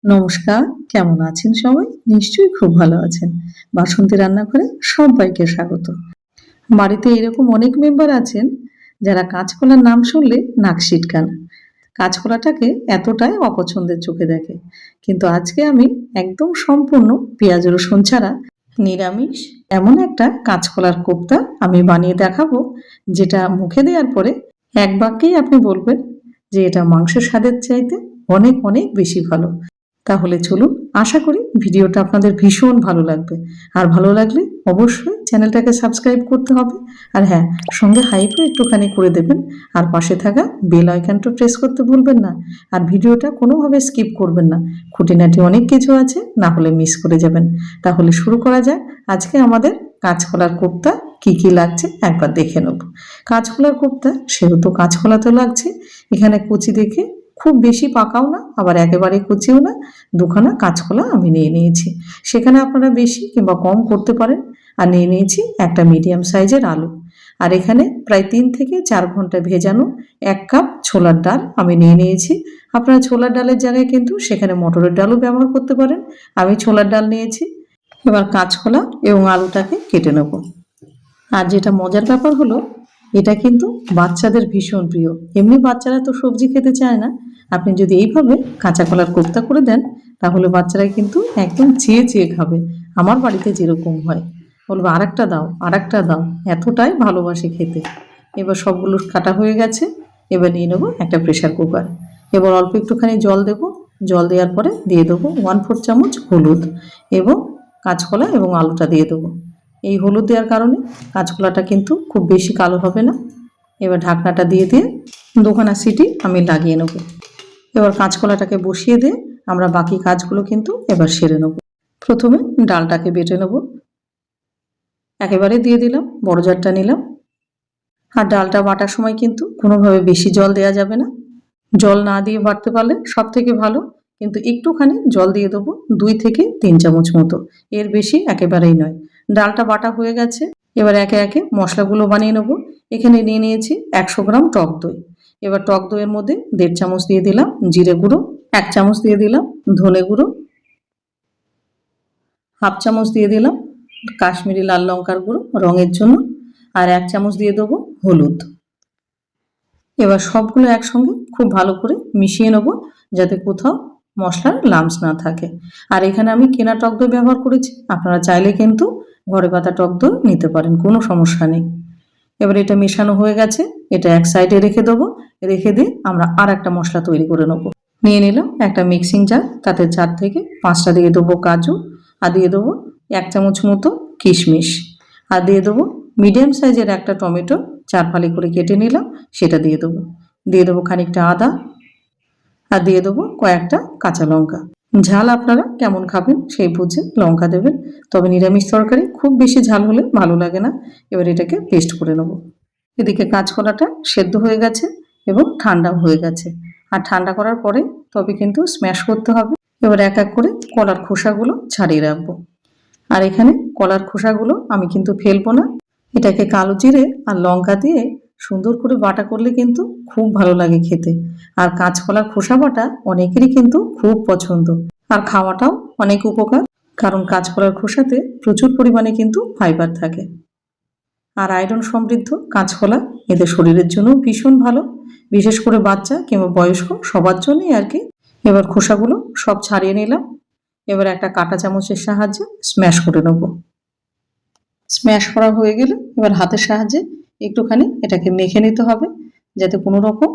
নমস্কার, কেমন আছেন সবাই? নিশ্চয়ই খুব ভালো আছেন। বাসন্তী রান্নাঘরে সবাইকে স্বাগত। বাড়িতে এরকম অনেক মেম্বার আছেন যারা কাঁচকলার নাম শুনলে নাক সিটকান। কাঁচকলাটাকে এতটাই অপছন্দের চোখে দেখে। কিন্তু আজকে আমি একদম সম্পূর্ণ পেঁয়াজ রসুন ছাড়া নিরামিষ এমন একটা কাঁচকলার কোপ্তা আমি বানিয়ে দেখাবো, যেটা মুখে দেওয়ার পরে এক বাক্যেই আপনি বলবেন যে এটা মাংসের স্বাদের চাইতে অনেক অনেক বেশি ভালো। তাহলে চলুন, আশা করি ভিডিওটা আপনাদের ভীষণ ভালো লাগবে। আর ভালো লাগলে অবশ্যই চ্যানেলটাকে সাবস্ক্রাইব করতে হবে। আর হ্যাঁ, সঙ্গে হাইপও একটুখানি করে দেবেন। আর পাশে থাকা বেল আইকনটা প্রেস করতে ভুলবেন না। আর ভিডিওটা কোনোভাবে স্কিপ করবেন না। খুঁটিনাটি অনেক কিছু আছে, না হলে মিস করে যাবেন। তাহলে শুরু করা যাক। আজকে আমাদের কাঁচকলার কোপ্তা কি কি লাগছে একবার দেখে নেব। কাঁচকলার কোপ্তা সেহেতু কাঁচকলা তো লাগছে। এখানে কুচি দেখে, খুব বেশি পাকাও না আবার একেবারে কুচিও না, দুখানা কাঁচকলা আমি নিয়ে নিয়েছি। সেখানে আপনারা বেশি কিংবা কম করতে পারেন। আর নিয়ে নিয়েছি একটা মিডিয়াম সাইজের আলু। আর এখানে প্রায় 3 থেকে 4 ঘন্টা ভেজানো 1 কাপ ছোলার ডাল আমি নিয়ে নিয়েছি। আপনারা ছোলার ডালের জায়গায় কিন্তু সেখানে মটরের ডালও ব্যবহার করতে পারেন। আমি ছোলার ডাল নিয়েছি। এবার কাঁচকলা এবং আলুটাকে কেটে নেব। আর যেটা মজার ব্যাপার হলো, এটা কিন্তু বাচ্চাদের ভীষণ প্রিয়। এমনি বাচ্চারা তো সবজি খেতে চায় না, আপনি যদি এইভাবে কাঁচা কলার কোপ্তা করে দেন তাহলে বাচ্চারা কিন্তু একদম চেয়ে চেয়ে খাবে। আমার বাড়িতে যেরকম হয়, বলবো আরেকটা দাও, আরেকটা দাও, এতটাই ভালোবাসে খেতে। এবার সবগুলো কাটা হয়ে গেছে। এবার নিয়ে নেবো একটা প্রেশার কুকার। এবার অল্প একটুখানি জল দেবো। জল দেওয়ার পরে দিয়ে দেবো 1/4 চামচ হলুদ এবং কাঁচকলা এবং আলুটা দিয়ে দেবো। এই হলুদ দেওয়ার কারণে কাঁচকলাটা কিন্তু খুব বেশি কালো হবে না। এবার ঢাকনাটা দিয়ে দিয়ে 2খানা সিটি আমি লাগিয়ে নেব। এবার কাঁচকলাটাকে বসিয়ে দিয়ে আমরা বাকি কাজগুলো কিন্তু এবার সেরে নেব। প্রথমে ডালটাকে বেটে নেব। একেবারে দিয়ে দিলাম, বড় জারটা নিলাম। আর ডালটা বাটার সময় কিন্তু কোনোভাবে বেশি জল দেওয়া যাবে না। জল না দিয়ে বাটতে পারলে সব থেকে ভালো, কিন্তু একটুখানি জল দিয়ে দেবো 2 থেকে 3 চামচ মতো, এর বেশি একেবারেই নয়। ডালটা বাটা হয়ে গেছে। এবার একে একে মশলাগুলো বানিয়ে নেবো। এখানে নিয়ে নিয়েছি 100 গ্রাম টক দই। এবার টক দইয়ের মধ্যে 1.5 চামচ দিয়ে দিলাম জিরে গুঁড়ো, 1 চামচ দিয়ে দিলাম ধনে গুঁড়ো, হাফ চামচ দিয়ে দিলাম কাশ্মীরি লাল লঙ্কার গুঁড়ো রঙের জন্য, আর 1 চামচ দিয়ে দেবো হলুদ। এবার সবগুলো একসঙ্গে খুব ভালো করে মিশিয়ে নেব, যাতে কোথাও মশলার লাম্পস না থাকে। আর এখানে আমি কেনা টক দই ব্যবহার করেছি, আপনারা চাইলে কিন্তু ঘরে পাতা টক দই নিতে পারেন, কোনো সমস্যা নেই। এবার এটা মেশানো হয়ে গেছে, এটা এক সাইডে রেখে দেবো। রেখে দিয়ে আমরা আর একটা মশলা তৈরি করে নেব। নিয়ে নিলাম একটা মিক্সিং জার, তাতে 4 থেকে 5টা দিয়ে দেবো কাজু, আর দিয়ে দেবো 1 চামচ মতো কিশমিশ, আর দিয়ে দেবো মিডিয়াম সাইজের একটা টমেটো 4 ফালি করে কেটে নিলাম, সেটা দিয়ে দেবো। দিয়ে দেবো খানিকটা আদা, আর দিয়ে দেবো কয়েকটা কাঁচা লঙ্কা। ঝাল আপনারা কেমন খাবেন সেই বুঝে লঙ্কা দেবেন, তবে নিরামিষ তরকারি খুব বেশি ঝাল হলে ভালো লাগে না। এবার এটাকে পেস্ট করে নেব। এদিকে কাঁচকলাটা সেদ্ধ হয়ে গেছে এবং ঠান্ডাও হয়ে গেছে। আর ঠান্ডা করার পরে তবে কিন্তু স্ম্যাশ করতে হবে। এবার এক এক করে কলার খোসাগুলো ছাড়িয়ে রাখবো। আর এখানে কলার খোসাগুলো আমি কিন্তু ফেলবো না। এটাকে কালো জিরে আর লঙ্কা দিয়ে সুন্দর করে বাটা করলে কিন্তু খুব ভালো লাগে খেতে। আর কাঁচকলার খোসা বাটা অনেকেরই কিন্তু খুব পছন্দ, আর খাওয়াটাও অনেক উপকার, কারণ কাঁচকলার খোসাতে প্রচুর পরিমাণে কিন্তু ফাইবার থাকে। আর আয়রন সমৃদ্ধ কাঁচকলা এদের শরীরের জন্য ভীষণ ভালো, বিশেষ করে বাচ্চা কিংবা বয়স্ক সবার জন্যই আর কি। এবার খোসাগুলো সব ছাড়িয়ে নিলাম। এবার একটা কাঁটা চামচের সাহায্যে স্ম্যাশ করে নেব। স্ম্যাশ করা হয়ে গেলে এবার হাতের সাহায্যে একটুখানি এটাকে মেখে নিতে হবে, যাতে কোনো রকম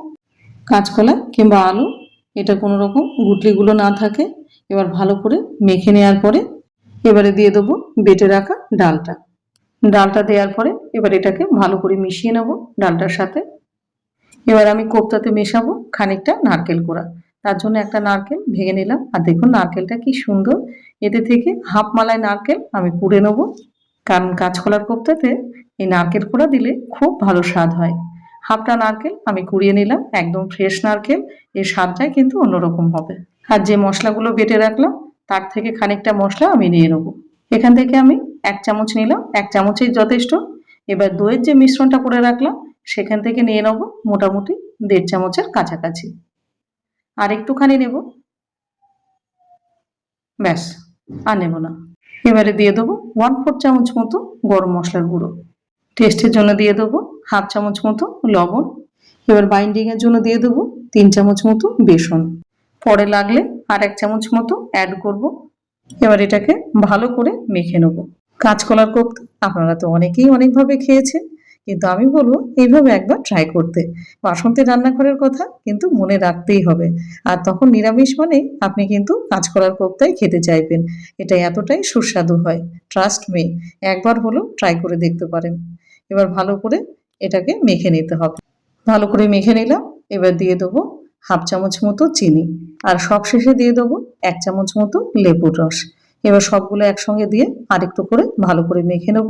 কাঁচকলা কিংবা আলু এটা কোনো রকম গুটলিগুলো না থাকে। এবার ভালো করে মেখে নেওয়ার পরে এবারে দিয়ে দেবো বেটে রাখা ডালটা। ডালটা দেওয়ার পরে এবার এটাকে ভালো করে মিশিয়ে নেব ডালটার সাথে। এবার আমি কোপ্তাতে মেশাবো খানিকটা নারকেল কোড়া। তার জন্য একটা নারকেল ভেঙে নিলাম, আর দেখুন নারকেলটা কি সুন্দর। এতে থেকে হাফ মালাই নারকেল আমি কুড়ে নেবো, কারণ কাঁচকলার কোপ্তাতে এই নারকেল কোড়া দিলে খুব ভালো স্বাদ হয়। হাফটা নারকেল আমি কুড়িয়ে নিলাম, একদম ফ্রেশ নারকেল, এর স্বাদটাই কিন্তু অন্যরকম হবে। আর যে মশলাগুলো বেটে রাখলাম তার থেকে খানিকটা মশলা আমি নিয়ে নেবো। এখান থেকে আমি 1 চামচ নিলাম, 1 চামচই যথেষ্ট। এবার দইয়ের যে মিশ্রণটা করে রাখলাম সেখান থেকে নিয়ে নেব মোটামুটি 1.5 চামচের কাছাকাছি, আর একটুখানি নেব। ব্যাস, আর নেব না। এবারে দিয়ে দেবো 1/4 চামচ মতো গরম মশলার গুঁড়ো। টেস্টের জন্য দিয়ে দেবো 1/2 চামচ মতো লবণ। এবার বাইন্ডিংয়ের জন্য দিয়ে দেবো 3 চামচ মতো বেসন। পরে লাগলে আর 1 চামচ মতো অ্যাড করব। এবার এটাকে ভালো করে মেখে নেব। কাঁচকলার কোপ্তা আপনারা তো অনেকেই অনেকভাবে খেয়েছেন, কিন্তু আমি বলবো এইভাবে একবার ট্রাই করতে। বাসন্তী রান্নাঘরের কথা কিন্তু মনে রাখতেই হবে। আর তখন নিরামিষ মানেই আপনি কিন্তু কাঁচকলার কোপ্তাই খেতে চাইবেন। এটা এতটাই সুস্বাদু হয়, ট্রাস্ট মি। একবার হলেও ট্রাই করে দেখতে পারেন। এবার ভালো করে এটাকে মেখে নিতে হবে। ভালো করে মেখে নিলাম। এবার দিয়ে দেবো 1/2 চামচ মতো চিনি, আর সবশেষে দিয়ে দেবো 1 চামচ মতো লেবুর রস। এবার সবগুলো একসঙ্গে দিয়ে আরেকটু করে ভালো করে মেখে নেব।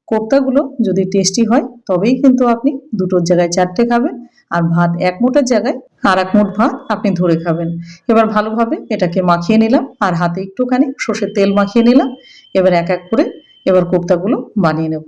কোপ্তাগুলো যদি টেস্টি হয় তবেই কিন্তু আপনি দুটোর জায়গায় 4টে খাবেন, আর ভাত 1 মুঠের জায়গায় আর 1 মুঠ ভাত আপনি ধরে খাবেন। এবার ভালোভাবে এটাকে মাখিয়ে নিলাম, আর হাতে একটুখানি সর্ষের তেল মাখিয়ে নিলাম। এবার এক এক করে এবার কোপ্তাগুলো বানিয়ে নেব।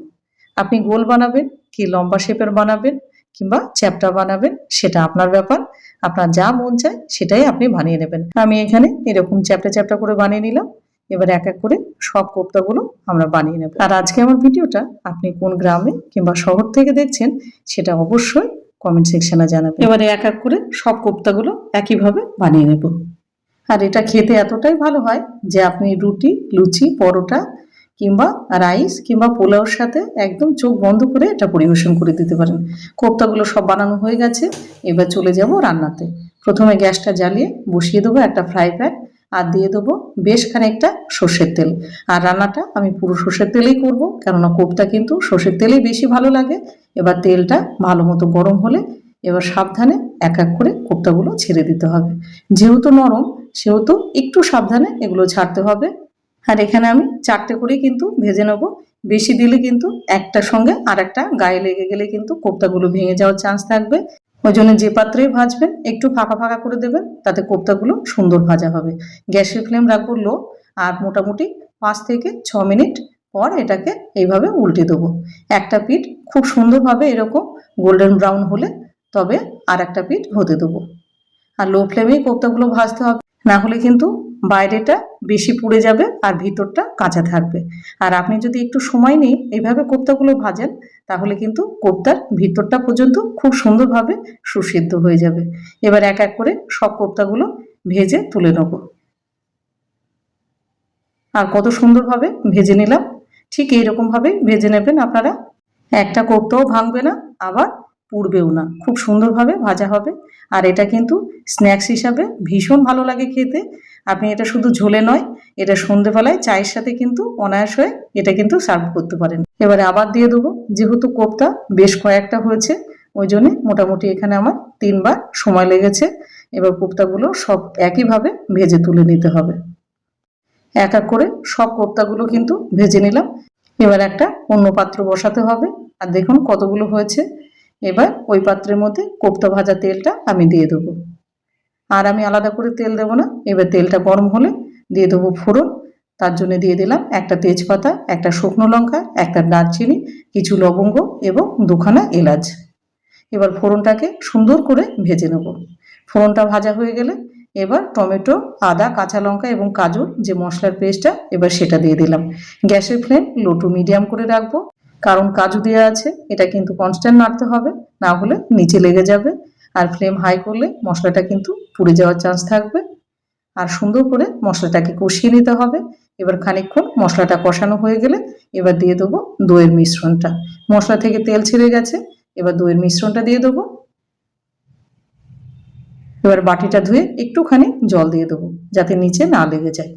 আপনি গোল বানাবেন কি লম্বা শেপের বানাবেন কিংবা চ্যাপ্টা বানাবেন, সেটা আপনার ব্যাপার। আপনার যা মন চায় সেটাই আপনি বানিয়ে নেবেন। আমি এখানে এরকম চ্যাপ্টা চ্যাপ্টা করে বানিয়ে নিলাম। এবার এক এক করে সব কোপ্তাগুলো আমরা বানিয়ে নেব। আর আজকে আমার ভিডিওটা আপনি কোন গ্রামে কিংবা শহর থেকে দেখছেন সেটা অবশ্যই কমেন্ট সেকশনে জানাবেন। এবারে এক এক করে সব কোপ্তাগুলো একইভাবে বানিয়ে নেব। আর এটা খেতে এতটাই ভালো হয় যে আপনি রুটি, লুচি, পরোটা কিংবা রাইস কিংবা পোলাওর সাথে একদম চোখ বন্ধ করে এটা পরিবেশন করে দিতে পারেন। কোপ্তাগুলো সব বানানো হয়ে গেছে। এবার চলে যাব রান্নাতে। প্রথমে গ্যাসটা জ্বালিয়ে বসিয়ে দেবো একটা ফ্রাই প্যান, আর দিয়ে দেবো বেশ খানিকটা সর্ষের তেল। আর রান্নাটা আমি পুরো সর্ষের তেলেই করব, কেননা কোপ্তা কিন্তু সর্ষের তেলেই বেশি ভালো লাগে। এবার তেলটা ভালো মতো গরম হলে এবার সাবধানে এক এক করে কোপ্তাগুলো ছেড়ে দিতে হবে। যেহেতু নরম সেহেতু একটু সাবধানে এগুলো ছাড়তে হবে। আর এখানে আমি 4টে করেই কিন্তু ভেজে নেব। বেশি দিলে কিন্তু একটার সঙ্গে আর একটা গায়ে লেগে গেলে কিন্তু কোপ্তাগুলো ভেঙে যাওয়ার চান্স থাকবে। ওই জন্য যে পাত্রেই ভাজবেন একটু ফাঁকা ফাঁকা করে দেবেন, তাতে কোপ্তাগুলো সুন্দর ভাজা হবে। গ্যাসের ফ্লেম রাখবো লো, আর মোটামুটি 5 থেকে 6 মিনিট পর এটাকে এইভাবে উল্টে দেবো। একটা পিঠ খুব সুন্দরভাবে এরকম গোল্ডেন ব্রাউন হলে তবে আর একটা পিঠ হতে দেবো। আর লো ফ্লেমেই কোপ্তাগুলো ভাজতে হবে, না হলে কিন্তু বাইরেটা বেশি পুড়ে যাবে আর ভিতরটা কাঁচা থাকবে। আর আপনি যদি একটু সময় নিয়ে এইভাবে কোপ্তাগুলো ভাজেন তাহলে কিন্তু কোপ্তার ভিতরটা পর্যন্ত খুব সুন্দরভাবে সুসিদ্ধ হয়ে যাবে। এবার এক এক করে সব কোপ্তাগুলো ভেজে তুলে নেব। আর কত সুন্দরভাবে ভেজে নিলাম। ঠিক এইরকমভাবে ভেজে নেবেন আপনারা। একটা কোপ্তাও ভাঙবে না, আবার পুড়বেও না, খুব সুন্দরভাবে ভাজা হবে। আর এটা কিন্তু স্ন্যাক্স হিসাবে ভীষণ ভালো লাগে খেতে। আপনি এটা শুধু ঝোলে নয়, এটা সন্ধেবেলায় চায়ের সাথে কিন্তু অনায়াস হয়ে এটা কিন্তু সার্ভ করতে পারেন। এবারে আবার দিয়ে দেবো, যেহেতু কোপ্তা বেশ কয়েকটা হয়েছে ওই জন্যে মোটামুটি এখানে আমার 3বার সময় লেগেছে। এবার কোপ্তাগুলো সব একইভাবে ভেজে তুলে নিতে হবে। এক এক করে সব কোপ্তাগুলো কিন্তু ভেজে নিলাম। এবার একটা অন্য পাত্র বসাতে হবে। আর দেখুন কতগুলো হয়েছে। এবার ওই পাত্রের মধ্যে কোপ্তা ভাজা তেলটা আমি দিয়ে দেবো। আর আমি আলাদা করে তেল দেবো না। এবার তেলটা গরম হলে দিয়ে দেবো ফোড়ন। তার জন্য দিয়ে দিলাম একটা তেজপাতা, একটা শুকনো লঙ্কা, একটা দারচিনি, কিছু লবঙ্গ এবং 2খানা এলাচ। এবার ফোড়নটাকে সুন্দর করে ভেজে নেব। ফোড়নটা ভাজা হয়ে গেলে এবার টমেটো, আদা, কাঁচা লঙ্কা এবং কাজুর যে মশলার পেস্টটা এবার সেটা দিয়ে দিলাম। গ্যাসের ফ্লেম লো টু মিডিয়াম করে রাখবো, কারণ কাজু দেওয়া আছে। এটা কিন্তু কনস্ট্যান্ট নাড়তে হবে, না হলে নিচে লেগে যাবে। আর ফ্লেম হাই করলে মশলাটা কিন্তু পুড়ে যাওয়ার চান্স থাকবে। আর সুন্দর করে মশলাটাকে কষিয়ে নিতে হবে। এবার খানিকক্ষণ মশলাটা কষানো হয়ে গেলে এবার দিয়ে দেবো দইয়ের মিশ্রণটা। মশলা থেকে তেল ছেড়ে গেছে, এবার দইয়ের মিশ্রণটা দিয়ে দেবো। এবার বাটিটা ধুয়ে একটুখানি জল দিয়ে দেবো যাতে নিচে না লেগে যায়।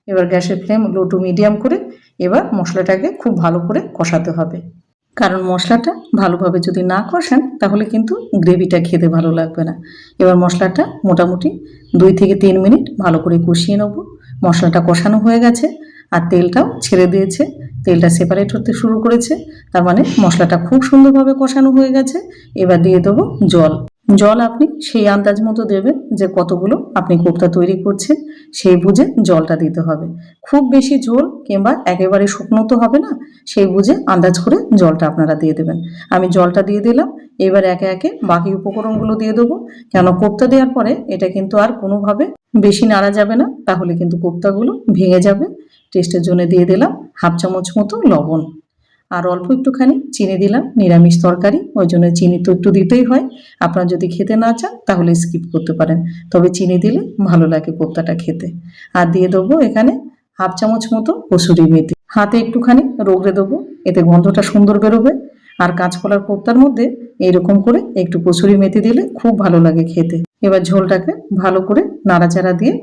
এবার গ্যাসের ফ্লেম লো টু মিডিয়াম করে এবার মশলাটাকে খুব ভালো করে কষাতে হবে, কারণ মশলাটা ভালোভাবে যদি না কষান তাহলে কিন্তু গ্রেভিটা খেতে ভালো লাগবে না। এবার মশলাটা মোটামুটি 2 থেকে 3 মিনিট ভালো করে কষিয়ে নেব। মশলাটা কষানো হয়ে গেছে আর তেলটাও ছেড়ে দিয়েছে, তেলটা সেপারেট হতে শুরু করেছে, তার মানে মশলাটা খুব সুন্দরভাবে কষানো হয়ে গেছে। এবার দিয়ে দেবো জল। জল আপনি সেই আন্দাজ মতো দেবেন যে কতগুলো আপনি কোপ্তা তৈরি করছেন, সেই বুঝে জলটা দিতে হবে। খুব বেশি ঝোল কিংবা একেবারে শুকনো তো হবে না, সেই বুঝে আন্দাজ করে জলটা আপনারা দিয়ে দেবেন। আমি জলটা দিয়ে দিলাম। এবার একে একে বাকি উপকরণগুলো দিয়ে দেবো। কেন কোপ্তা দেওয়ার পরে এটা কিন্তু আর কোনোভাবে বেশি নাড়া যাবে না, তাহলে কিন্তু কোপ্তাগুলো ভেঙে যাবে। টেস্টের জন্য দিয়ে দিলাম হাফ চামচ মতো লবণ, আর অল্প একটুখানি চিনি দিলাম। নিরামিষ তরকারি, ওই জন্য চিনি তো একটু দিতেই হয়। আপনারা যদি খেতে না চান তাহলে স্কিপ করতে পারেন, তবে চিনি দিলে ভালো লাগে কোপ্তাটা খেতে। আর দিয়ে দেবো এখানে হাফ চামচ মতো কসুরি মেথি, হাতে একটুখানি রগড়ে দেবো, এতে গন্ধটা সুন্দর বেরোবে। আর কাঁচকলার কোপ্তার মধ্যে এইরকম করে একটু কসুরি মেথি দিলে খুব ভালো লাগে খেতে। এবার ঝোলটাকে ভালো করে নাড়াচাড়া দিয়ে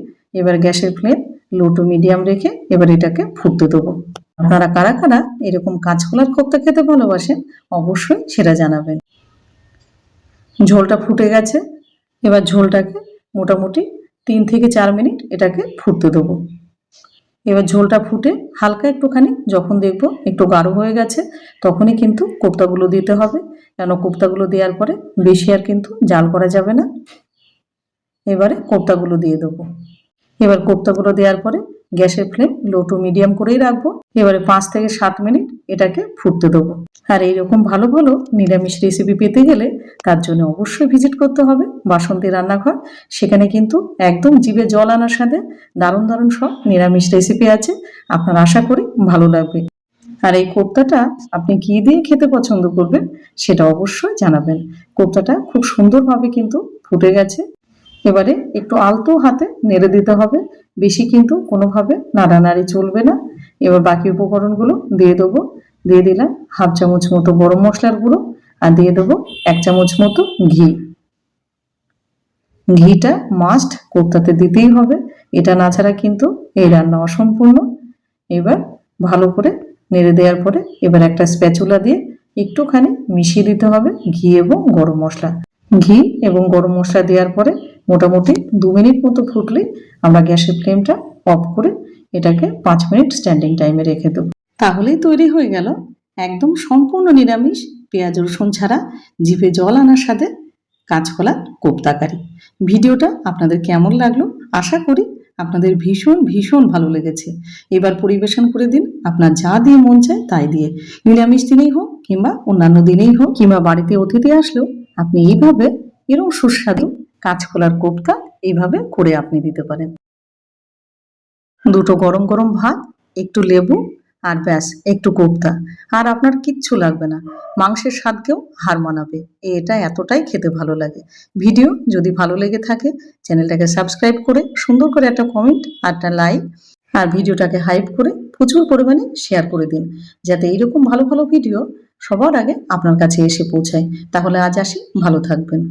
এবার গ্যাসের ফ্লেম লো টু মিডিয়াম রেখে এবার এটাকে ফুটতে দেবো। আপনারা কারা কারা এরকম কাঁচকলার কোপ্তা খেতে ভালোবাসেন অবশ্যই সেটা জানাবেন। ঝোলটা ফুটে গেছে। এবার ঝোলটাকে মোটামুটি 3 থেকে 4 মিনিট এটাকে ফুটতে দেবো। এবার ঝোলটা ফুটে হালকা একটুখানি যখন দেখবো একটু গাঢ় হয়ে গেছে, তখনই কিন্তু কোপ্তাগুলো দিতে হবে। কেন কোপ্তাগুলো দেওয়ার পরে বেশি আর কিন্তু জাল করা যাবে না। এবারে কোপ্তাগুলো দিয়ে দেবো। এবার কোপ্তাগুলো দেওয়ার পরে গ্যাসের ফ্লেম লো টু মিডিয়াম করেই রাখবো। এবারে 5 থেকে 7 মিনিট এটাকে ফুটতে দেবো। আর এইরকম ভালো ভালো নিরামিষ রেসিপি পেতে গেলে তার জন্য অবশ্যই ভিজিট করতে হবে বাসন্তী রান্নাঘর। সেখানে কিন্তু একদম জিভে জল আনার সাথে দারুণ দারুণ সব নিরামিষ রেসিপি আছে, আপনার আশা করি ভালো লাগবে। আর এই কোপ্তাটা আপনি কি দিয়ে খেতে পছন্দ করবেন সেটা অবশ্যই জানাবেন। কোপ্তাটা খুব সুন্দরভাবে কিন্তু ফুটে গেছে। এবারে একটু আলতো হাতে নেড়ে দিতে হবে, বেশি কিন্তু কোনোভাবে নাড়ানাড়ি চলবে না। এবার বাকি উপকরণগুলো দিয়ে দেবো। দিয়ে দিলাম হাফ চামচ মতো গরম মশলার গুঁড়ো, আর দিয়ে দেবো 1 চামচ মতো ঘি। ঘিটা মাস্ট কোপ্তাতে দিতেই হবে, এটা না ছাড়া কিন্তু এই রান্না অসম্পূর্ণ। এবার ভালো করে নেড়ে দেওয়ার পরে এবার একটা স্প্যাচুলা দিয়ে একটুখানি মিশিয়ে দিতে হবে ঘি এবং গরম মশলা। ঘি এবং গরম মশলা দেওয়ার পরে মোটামুটি 2 মিনিট মতো ফুটলে আমরা গ্যাসের ফ্লেমটা অফ করে এটাকে 5 মিনিট স্ট্যান্ডিং টাইমে রেখে দেবো। তাহলেই তৈরি হয়ে গেল একদম সম্পূর্ণ নিরামিষ, পেঁয়াজ রসুন ছাড়া, জিভে জল আনার সাথে কাঁচকলা কোপ্তাকারি। ভিডিওটা আপনাদের কেমন লাগলো আশা করি আপনাদের ভীষণ ভীষণ ভালো লেগেছে। এবার পরিবেশন করে দিন আপনার যা দিয়ে মন চায় তাই দিয়ে, নিরামিষ দিনেই হোক কিংবা অন্যান্য দিনেই হোক, কিংবা বাড়িতে অতিথি আসলেও আপনি এইভাবে এরকম সুস্বাদু কাঁচকলার কোপ্তা এইভাবে করে আপনি দিতে পারেন। দুটো গরম গরম ভাত, একটু লেবু, আর ব্যাস একটু কোপ্তা, আর আপনার কিচ্ছু লাগবে না। মাংসের স্বাদকেও হার মানাবে। এটা এতটাই খেতে ভালো লাগে। ভিডিও যদি ভালো লেগে থাকে চ্যানেলটাকে সাবস্ক্রাইব করে সুন্দর করে একটা কমেন্ট আর একটা লাইক, আর ভিডিওটাকে হাইপ করে প্রচুর পরিমাণে শেয়ার করে দিন, যাতে এইরকম ভালো ভালো ভিডিও সবার আগে আপনার কাছে এসে পৌঁছায়। তাহলে আজ আসি, ভালো থাকবেন।